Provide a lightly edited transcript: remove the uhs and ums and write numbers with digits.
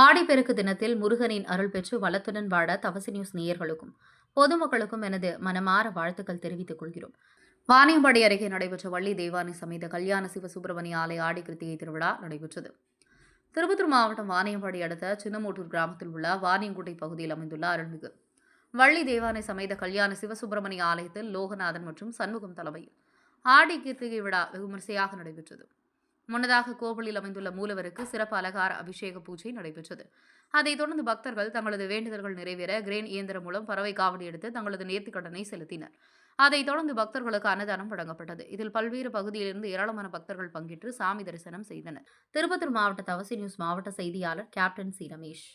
ஆடிப்பெருக்கு தினத்தில் முருகனின் அருள் பெற்று வளத்துடன் வாழ தவசி நியூஸ் நேயர்களுக்கும் பொதுமக்களுக்கும் எனது மனமார வாழ்த்துக்கள் தெரிவித்துக் கொள்கிறோம். வாணியம்பாடி அருகே நடைபெற்ற வள்ளி தெய்வானை சமேத கல்யாண சிவசுப்பிரமணிய ஆலய ஆடி கிருத்திகை திருவிழா நடைபெற்றது. திருப்பத்தூர் மாவட்டம் வாணியம்பாடி அடுத்த சின்னமூட்டூர் கிராமத்தில் உள்ள வாணியங்குட்டை பகுதியில் அமைந்துள்ள அருள்மிகு வள்ளி தெய்வானை சமேத கல்யாண சிவசுப்பிரமணிய ஆலயத்தில் லோகநாதன் மற்றும் சண்முகம் தலைமையில் ஆடி கிருத்திகை விழா வெகுமரிசையாக நடைபெற்றது. முன்னதாக கோவிலில் அமைந்துள்ள மூலவருக்கு சிறப்பு அலங்கார அபிஷேக பூஜை நடைபெற்றது. அதைத் தொடர்ந்து பக்தர்கள் தங்களது வேண்டுதல்கள் நிறைவேற கிரேன் இயந்திரம் மூலம் பறவை காவடி எடுத்து தங்களது நேர்த்திக்கடனை செலுத்தினர். அதைத் தொடர்ந்து பக்தர்களுக்கு அன்னதானம் வழங்கப்பட்டது. இதில் பல்வேறு பகுதியிலிருந்து ஏராளமான பக்தர்கள் பங்கேற்று சாமி தரிசனம் செய்தனர். திருப்பத்தூர் மாவட்ட தவசி நியூஸ் மாவட்ட செய்தியாளர் கேப்டன் சி ரமேஷ்.